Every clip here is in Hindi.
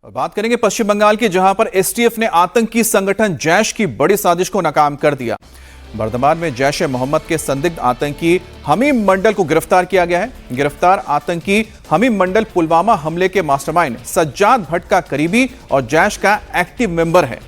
और बात करेंगे पश्चिम बंगाल की, जहां पर एसटीएफ ने आतंकी संगठन जैश की बड़ी साजिश को नाकाम कर दिया। बर्दमान में जैश ए मोहम्मद के संदिग्ध आतंकी हमीम मंडल को गिरफ्तार किया गया है। गिरफ्तार आतंकी हमीम मंडल पुलवामा हमले के मास्टरमाइंड सज्जाद भट्ट का करीबी और जैश का एक्टिव मेंबर है।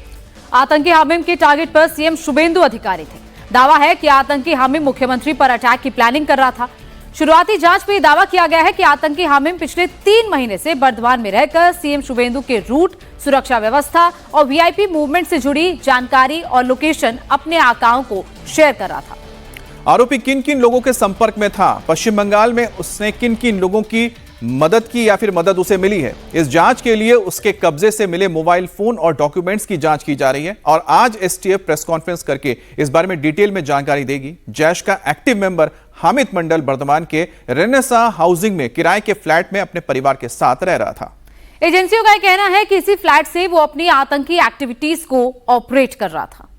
आतंकी हमीम के टारगेट पर सीएम शुभेंदु अधिकारी थे। दावा है कि आतंकी हमीम मुख्यमंत्री पर अटैक की प्लानिंग कर रहा था। शुरुआती जांच में दावा किया गया है कि आतंकी हमीम पिछले 3 महीने से बर्दवान में रहकर सीएम शुभेंदु के रूट, सुरक्षा व्यवस्था और वीआईपी मूवमेंट से जुड़ी जानकारी और लोकेशन अपने आकाओं को शेयर कर रहा था। आरोपी किन किन लोगों के संपर्क में था, पश्चिम बंगाल में उसने किन किन लोगों की मदद की या फिर मदद उसे मिली है, इस जांच के लिए उसके कब्जे से मिले मोबाइल फोन और डॉक्यूमेंट्स की जांच की जा रही है। और आज एसटीएफ प्रेस कॉन्फ्रेंस करके इस बारे में डिटेल में जानकारी देगी। जैश का एक्टिव मेंबर हामिद मंडल बर्दमान के रेनेसा हाउसिंग में किराए के फ्लैट में अपने परिवार के साथ रह रहा था। एजेंसियों का कहना है कि इसी फ्लैट से वो अपनी आतंकी एक्टिविटीज को ऑपरेट कर रहा था।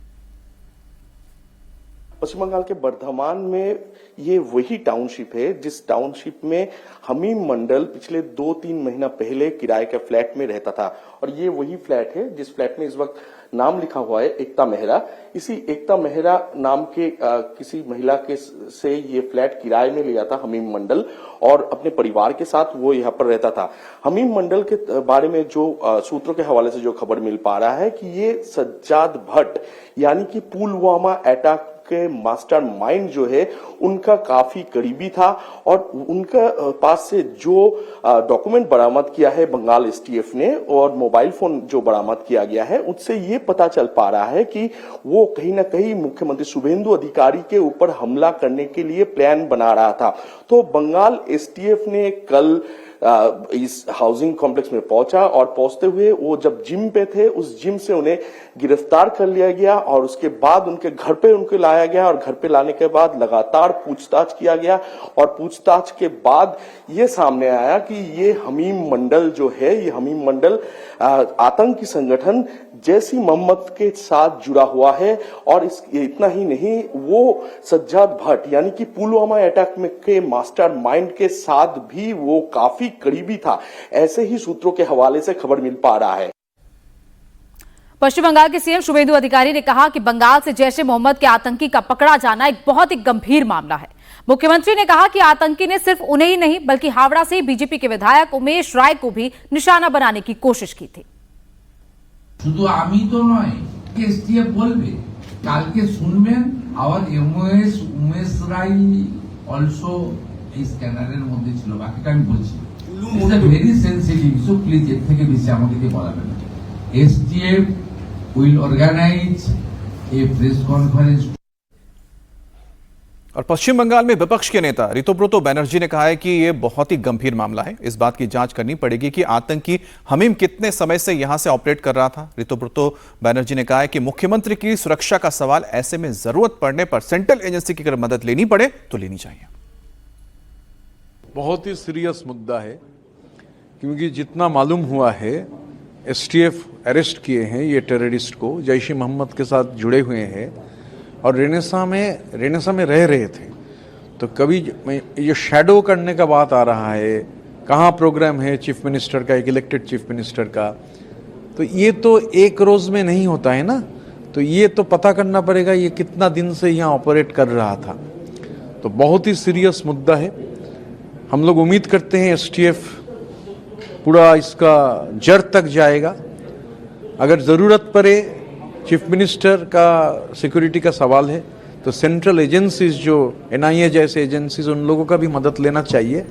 पश्चिम बंगाल के बर्धमान में ये वही टाउनशिप है जिस टाउनशिप में हमीम मंडल पिछले 2-3 महीना पहले किराए के फ्लैट में रहता था। और ये वही फ्लैट है जिस फ्लैट में इस वक्त नाम लिखा हुआ है एकता मेहरा। इसी एकता मेहरा नाम के किसी महिला के से ये फ्लैट किराए में लिया था हमीम मंडल, और अपने परिवार के साथ वो यहाँ पर रहता था। हमीम मंडल के बारे में जो सूत्रों के हवाले से जो खबर मिल पा रहा है कि ये सज्जाद भट्ट यानी कि पुलवामा अटैक के मास्टरमाइंड जो है उनका काफी करीबी था। और उनका पास से जो डॉक्यूमेंट बरामद किया है बंगाल एसटीएफ ने और मोबाइल फोन जो बरामद किया गया है, उससे ये पता चल पा रहा है कि वो कहीं ना कहीं मुख्यमंत्री शुभेंदु अधिकारी के ऊपर हमला करने के लिए प्लान बना रहा था। तो बंगाल एसटीएफ ने कल इस हाउसिंग कॉम्प्लेक्स में पहुंचा और पहुंचते हुए वो जब जिम पे थे, उस जिम से उन्हें गिरफ्तार कर लिया गया और उसके बाद उनके घर पे उनको लाया गया। और घर पे लाने के बाद लगातार पूछताछ किया गया और पूछताछ के बाद ये सामने आया कि ये हमीम मंडल जो है, ये हमीम मंडल आतंकी संगठन जैश ए मोहम्मद के साथ जुड़ा हुआ है। और इतना ही नहीं, वो सज्जाद भट्ट यानी कि पुलवामा अटैक में के मास्टरमाइंड के साथ भी वो काफी करीबी था। ऐसे ही सूत्रों के हवाले से खबर मिल पा रहा है। पश्चिम बंगाल के सीएम शुभेंदु अधिकारी ने कहा कि बंगाल से जैश ए मोहम्मद के आतंकी का पकड़ा जाना एक बहुत ही गंभीर मामला है। मुख्यमंत्री ने कहा कि आतंकी ने सिर्फ उन्हें ही नहीं बल्कि हावड़ा से बीजेपी के विधायक उमेश राय को भी निशाना बनाने की कोशिश की थी। শুধু আমি তো নয়, এসটিএফ বলবে, কালকে শুনবেন আওয়ার উমেশ রায় অলসো এই স্ক্যানারের মধ্যে ছিল। বাকিটা আমি বলছি, it's a very sensitive issue, please এর থেকে বেশি আমাকে দিয়ে বলাবেন না। STF will organise a press conference. और पश्चिम बंगाल में विपक्ष के नेता रितुब्रतो बैनर्जी ने कहा है कि यह बहुत ही गंभीर मामला है। इस बात की जांच करनी पड़ेगी कि आतंकी हमीम कितने समय से यहां से ऑपरेट कर रहा था। रितुब्रतो बैनर्जी ने कहा है कि मुख्यमंत्री की सुरक्षा का सवाल, ऐसे में जरूरत पड़ने पर सेंट्रल एजेंसी की अगर मदद लेनी पड़े तो लेनी चाहिए। बहुत ही सीरियस मुद्दा है, क्योंकि जितना मालूम हुआ है एसटीएफ अरेस्ट किए हैं ये टेररिस्ट को, जैश ए मोहम्मद के साथ जुड़े हुए हैं और रेनेसा में रह रहे थे। तो कभी ये शैडो करने का बात आ रहा है, कहाँ प्रोग्राम है चीफ मिनिस्टर का, एक इलेक्टेड चीफ मिनिस्टर का, तो ये तो एक रोज में नहीं होता है ना। तो ये तो पता करना पड़ेगा ये कितना दिन से यहाँ ऑपरेट कर रहा था। तो बहुत ही सीरियस मुद्दा है। हम लोग उम्मीद करते हैं एसटीएफ पूरा इसका जड़ तक जाएगा। अगर ज़रूरत पड़े चीफ मिनिस्टर का सिक्योरिटी का सवाल है तो सेंट्रल एजेंसीज जो एनआईए जैसे एजेंसीज, उन लोगों का भी मदद लेना चाहिए।